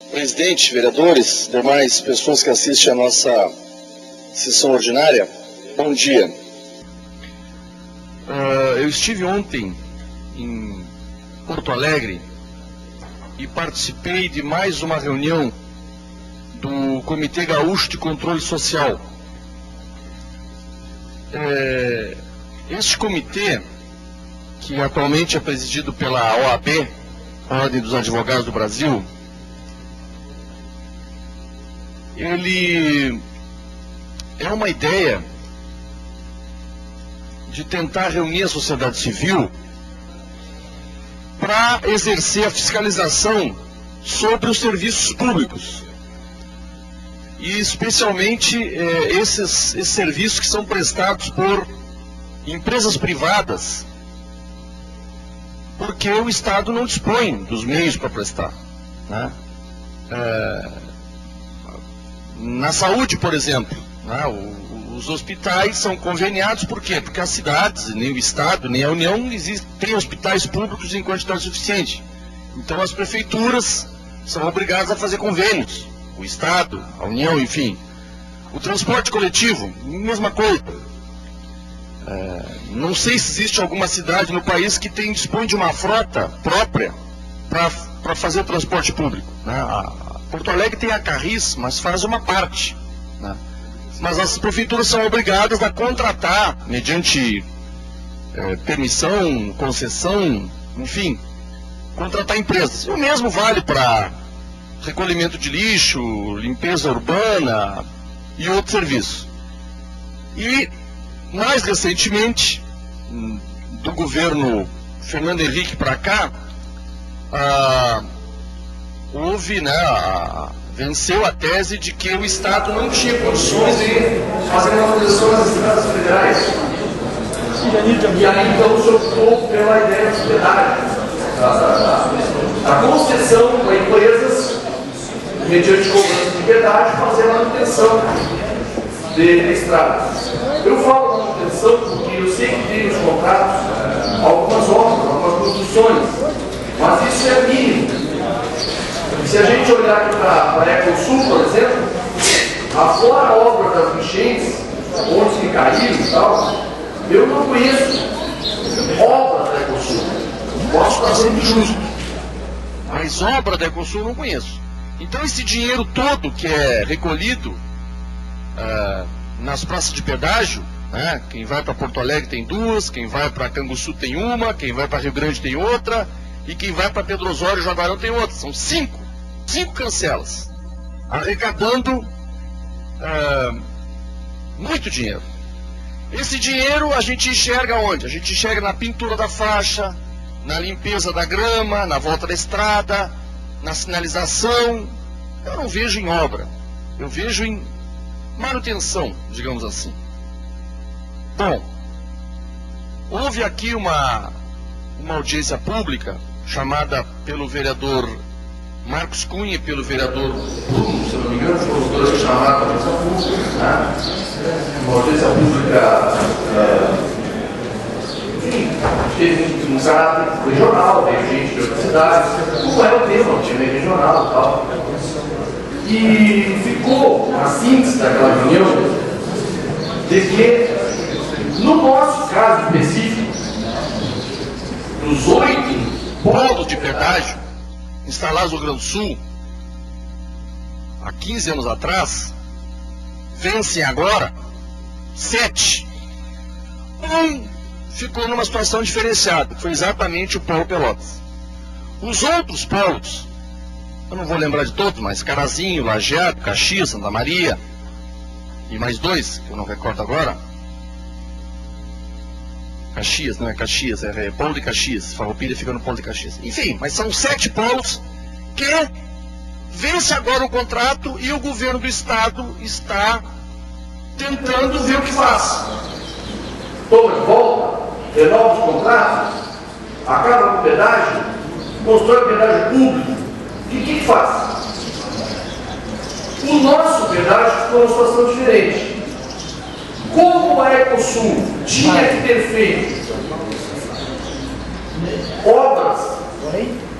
Presidente, vereadores, demais pessoas que assistem a nossa sessão ordinária, bom dia. Eu estive ontem em Porto Alegre e participei de mais uma reunião do Comitê Gaúcho de Controle Social. Este comitê, que atualmente é presidido pela OAB, Ordem dos Advogados do Brasil, ele é uma ideia de tentar reunir a sociedade civil para exercer a fiscalização sobre os serviços públicos. E especialmente esses serviços que são prestados por empresas privadas, porque o Estado não dispõe dos meios para prestar, né? Na saúde, por exemplo, né? Os hospitais são conveniados, por quê? Porque as cidades, nem o Estado, nem a União, têm hospitais públicos em quantidade suficiente. Então as prefeituras são obrigadas a fazer convênios. O Estado, a União, enfim. O transporte coletivo, mesma coisa. Não sei se existe alguma cidade no país que dispõe de uma frota própria para fazer o transporte público, né? Porto Alegre tem a Carris, mas faz uma parte, né? Mas as prefeituras são obrigadas a contratar, mediante permissão, concessão, enfim, contratar empresas. O mesmo vale para recolhimento de lixo, limpeza urbana e outros serviços. E, mais recentemente, do governo Fernando Henrique para cá, houve, venceu a tese de que o Estado não tinha condições de fazer manutenção das estradas federais. E aí então se optou pela ideia da hospedagem, a concessão para empresas, mediante cobrança de piedade, fazer a manutenção de estradas. Eu falo manutenção porque eu sei que tem nos contratos algumas obras, algumas construções, mas isso é mínimo. Se a gente olhar aqui para a Ecosul, por exemplo, afora a obra das enchentes, onde que caíram e tal, eu não conheço obra da Ecosul. Posso estar sendo justo, mas obra da Ecosul eu não conheço. Então esse dinheiro todo que é recolhido nas praças de pedágio, né, quem vai para Porto Alegre tem duas, quem vai para Canguçu tem uma, quem vai para Rio Grande tem outra, e quem vai para Pedro Osório e Jaguarão tem outra. São cinco cancelas, arrecadando muito dinheiro. Esse dinheiro a gente enxerga onde? A gente enxerga na pintura da faixa, na limpeza da grama, na volta da estrada, na sinalização. Eu não vejo em obra, eu vejo em manutenção, digamos assim. Bom, houve aqui uma audiência pública chamada pelo vereador Marcos Cunha e pelo vereador Bruno, se não me engano, foram os dois que chamaram a audiência pública, né? Uma audiência pública, enfim, teve um caráter regional, veio gente de outras cidades, como é o tema, time regional e tal. E ficou a síntese daquela reunião de que, no nosso caso específico, dos 8 polos de pedágio instalados no Rio Grande do Sul, há 15 anos atrás, vencem agora 7. Um ficou numa situação diferenciada, que foi exatamente o Polo Pelotas. Os outros polos, eu não vou lembrar de todos, mas Carazinho, Lajeado, Caxias, Santa Maria, e mais 2, que eu não recordo agora. Caxias, não é Caxias, é Polo de Caxias. Farroupilha fica no Polo de Caxias. Enfim, mas são 7 polos que vence agora o contrato e o governo do Estado está tentando ver o que faz. Toma de volta, renova os contratos, acaba com o pedágio, constrói pedágio público. O que faz? O nosso pedágio ficou numa situação diferente. Como a Ecosul tinha que ter feito obras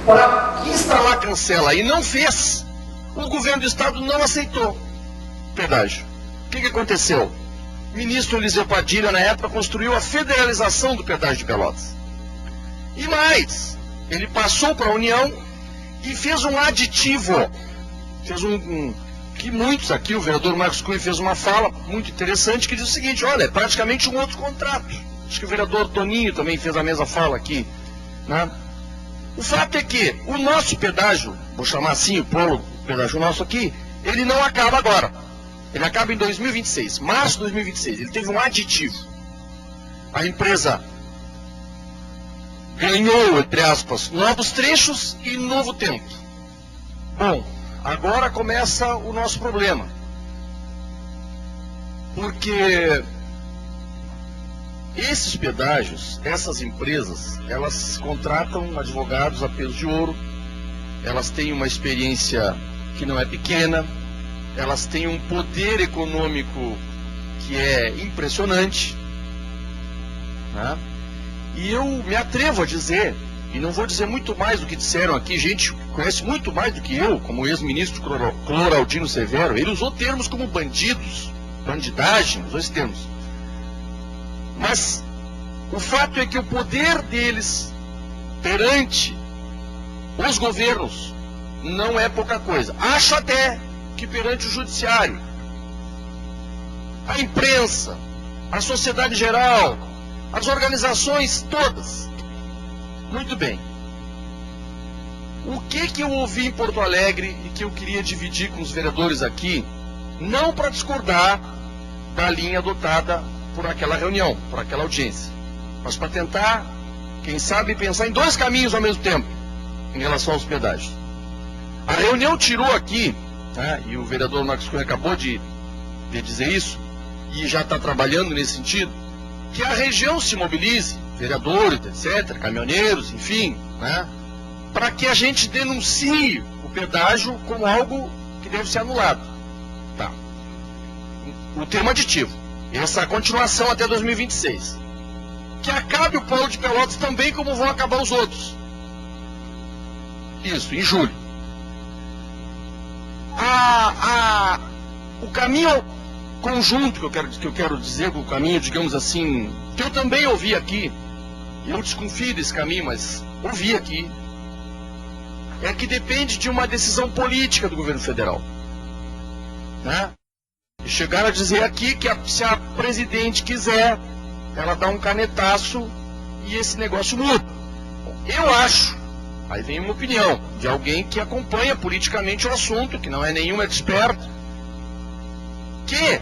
para instalar cancela e não fez, O governo do estado não aceitou o pedágio. O que aconteceu? O ministro Eliseu Padilha, na época, construiu a federalização do pedágio de Pelotas. E mais, ele passou para a União e fez um aditivo. Fez que muitos aqui, o vereador Marcos Cunha fez uma fala muito interessante que diz o seguinte: olha, é praticamente um outro contrato. Acho que o vereador Toninho também fez a mesma fala aqui, né? O fato é que o nosso pedágio, vou chamar assim o pedágio nosso aqui, ele não acaba agora. Ele acaba em 2026, março de 2026. Ele teve um aditivo. A empresa ganhou, entre aspas, novos trechos e novo tempo. Bom, agora começa o nosso problema. Porque esses pedágios, essas empresas, elas contratam advogados a peso de ouro, elas têm uma experiência que não é pequena, elas têm um poder econômico que é impressionante, né? E eu me atrevo a dizer, e não vou dizer muito mais do que disseram aqui, gente que conhece muito mais do que eu, como o ex-ministro Cloraldino Severo, ele usou termos como bandidos, bandidagem, usou esses termos. Mas o fato é que o poder deles perante os governos não é pouca coisa. Acho até que perante o judiciário, a imprensa, a sociedade geral, as organizações todas. Muito bem. O que eu ouvi em Porto Alegre e que eu queria dividir com os vereadores aqui, não para discordar da linha adotada por aquela reunião, por aquela audiência, mas para tentar, quem sabe, pensar em dois caminhos ao mesmo tempo em relação aos pedágios. A reunião tirou aqui, né, e o vereador Marcos Cunha acabou de dizer isso, e já está trabalhando nesse sentido, que a região se mobilize, vereadores, etc., caminhoneiros, enfim, né, para que a gente denuncie o pedágio como algo que deve ser anulado. Tá. O termo aditivo. Essa continuação até 2026. Que acabe o polo de Pelotas também, como vão acabar os outros. Isso, em julho. O caminho conjunto que eu quero dizer, o caminho, digamos assim, que eu também ouvi aqui, eu desconfio desse caminho, mas ouvi aqui, é que depende de uma decisão política do governo federal, né? E chegaram a dizer aqui que se a presidente quiser, ela dá um canetaço e esse negócio muda. Eu acho, aí vem uma opinião de alguém que acompanha politicamente o assunto, que não é nenhum expert, que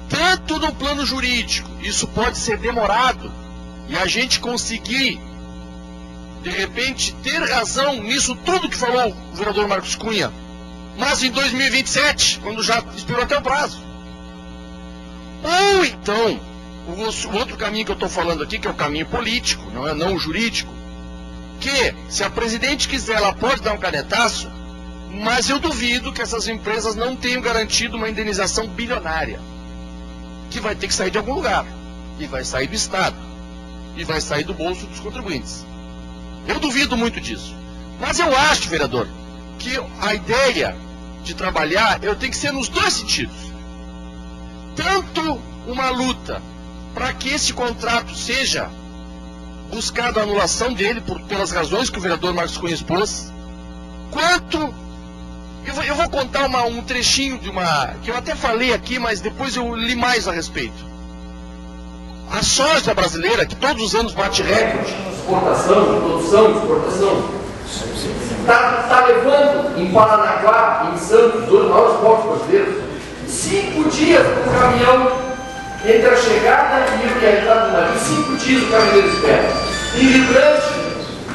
tanto no plano jurídico isso pode ser demorado e a gente conseguir de repente ter razão nisso tudo que falou o vereador Marcos Cunha, mas em 2027, quando já expirou até o prazo. Ou então, o outro caminho que eu estou falando aqui, que é o caminho político, não o jurídico, que se a presidente quiser, ela pode dar um canetaço, mas eu duvido que essas empresas não tenham garantido uma indenização bilionária, que vai ter que sair de algum lugar, e vai sair do Estado, e vai sair do bolso dos contribuintes. Eu duvido muito disso. Mas eu acho, vereador, que a ideia de trabalhar, eu tenho que ser nos dois sentidos. Tanto uma luta para que esse contrato seja buscada a anulação dele pelas razões que o vereador Marcos Cunha expôs, quanto eu vou contar um trechinho de que eu até falei aqui, mas depois eu li mais a respeito. A soja brasileira, que todos os anos bate recorde de exportação, de produção, de exportação, está levando em Paranaguá, em Santos, dois maiores portos brasileiros, 5 dias com o caminhão entre a chegada e a entrada do navio. 5 dias o caminhoneiro espera. Em Rio Grande,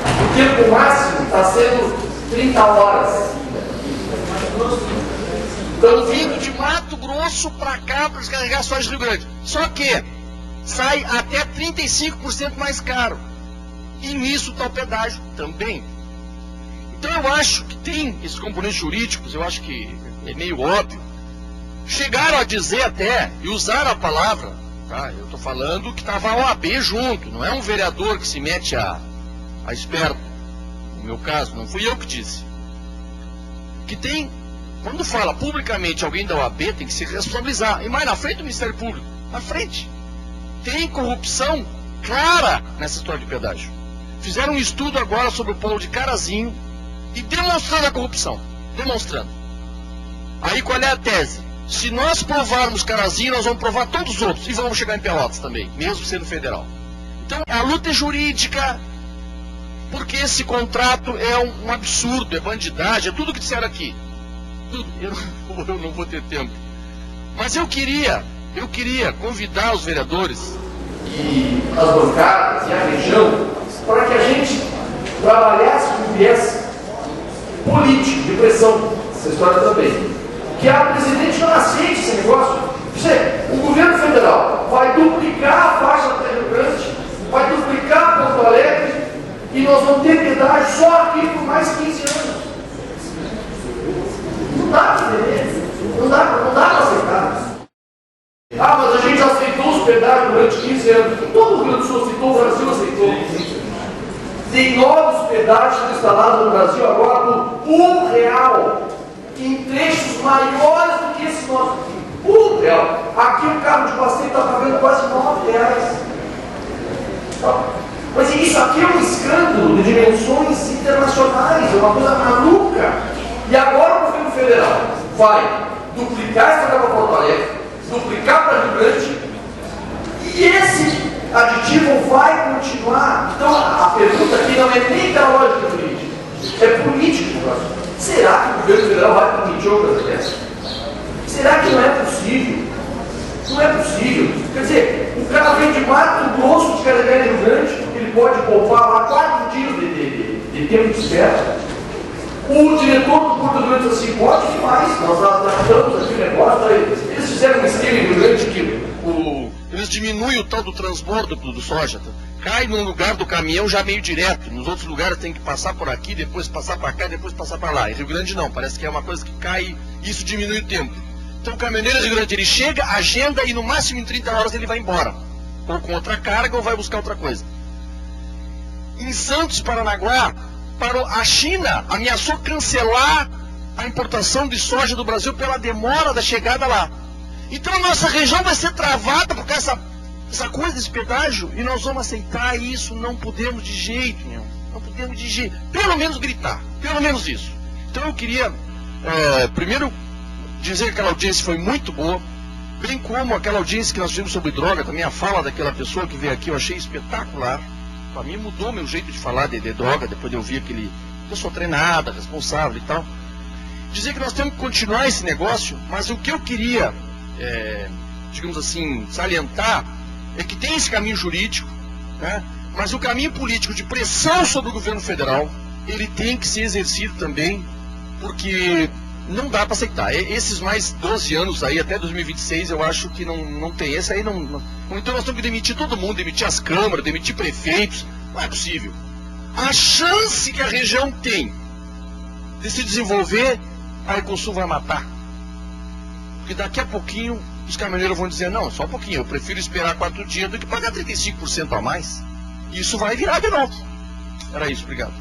o tempo máximo está sendo 30 horas. Estão vindo de Mato Grosso para cá para descarregar soja de Rio Grande. Só que sai até 35% mais caro. E nisso está o pedágio também. Então eu acho que tem esses componentes jurídicos, eu acho que é meio óbvio. Chegaram a dizer até, e usaram a palavra, tá? Eu estou falando que estava a OAB junto, não é um vereador que se mete a esperto. No meu caso, não fui eu que disse. que tem, quando fala publicamente alguém da OAB, tem que se responsabilizar. E mais na frente do Ministério Público, na frente. Tem corrupção clara nessa história de pedágio. Fizeram um estudo agora sobre o polo de Carazinho e demonstrando a corrupção. Demonstrando. Aí qual é a tese? Se nós provarmos Carazinho, nós vamos provar todos os outros. E vamos chegar em Pelotas também, mesmo sendo federal. Então a luta é jurídica, porque esse contrato é um absurdo, é bandidagem, é tudo que disseram aqui. Tudo. Eu não vou ter tempo. Mas eu queria convidar os vereadores e as bancadas e a região para que a gente trabalhasse com viés político, de pressão, essa história também. Que a presidente não aceite esse negócio. O governo federal vai duplicar a faixa do Rio Grande, vai duplicar Porto Alegre e nós vamos ter pedágio só aqui por mais 15 anos. Não dá para entender. Não dá para aceitar. Ah, mas a gente aceitou os pedágios durante 15 anos. Todo o Rio Grande do Sul aceitou, o Brasil aceitou. Tem novos pedágios instalados no Brasil agora por R$1, em trechos maiores do que esse nosso aqui. R$1. Aqui o carro de passeio está pagando quase R$9. Mas isso aqui é um escândalo de dimensões internacionais, é uma coisa maluca. E agora o governo federal vai duplicar essa para Porto Alegre, duplicar para Rio Grande, e esse aditivo vai continuar. Então a pergunta aqui não é nem da lógica jurídica, é política. Será que o governo federal vai permitir outras dessas? Será que não é possível? Não é possível. Quer dizer, o cara vem de Mato Grosso de carregar em Rio Grande, ele pode poupar lá 4 dias de tempo de espera. O diretor do Porto Grande disse assim, pode demais, nós adaptamos aqui o negócio. Eles fizeram um esquema em Rio Grande que eles diminuem o tal do transbordo do soja. Cai num lugar do caminhão já meio direto. Nos outros lugares tem que passar por aqui, depois passar para cá, depois passar para lá. Em Rio Grande não, parece que é uma coisa que cai e isso diminui o tempo. Então o caminhoneiro de Rio Grande, ele chega, agenda e no máximo em 30 horas ele vai embora. Ou com outra carga ou vai buscar outra coisa. Em Santos, Paranaguá, a China ameaçou cancelar a importação de soja do Brasil pela demora da chegada lá. Então a nossa região vai ser travada por causa essa coisa desse pedágio e nós vamos aceitar isso, não podemos de jeito nenhum. Não podemos de jeito, pelo menos gritar, pelo menos isso. Então eu queria, primeiro, dizer que aquela audiência foi muito boa, bem como aquela audiência que nós tivemos sobre droga, também a fala daquela pessoa que veio aqui eu achei espetacular. Para mim mudou meu jeito de falar de droga, depois de eu ouvir aquele pessoa treinada, responsável e tal. Dizer que nós temos que continuar esse negócio, mas o que eu queria, digamos assim, salientar, é que tem esse caminho jurídico, né? Mas o caminho político de pressão sobre o governo federal, ele tem que ser exercido também, porque não dá para aceitar. Esses mais 12 anos aí, até 2026, eu acho que não tem. Esse aí não. Então nós temos que demitir todo mundo, demitir as câmaras, demitir prefeitos. Não é possível. A chance que a região tem de se desenvolver, a Ecosul vai matar. Porque daqui a pouquinho os caminhoneiros vão dizer, não, só um pouquinho, eu prefiro esperar 4 dias do que pagar 35% a mais. E isso vai virar de novo. Era isso, obrigado.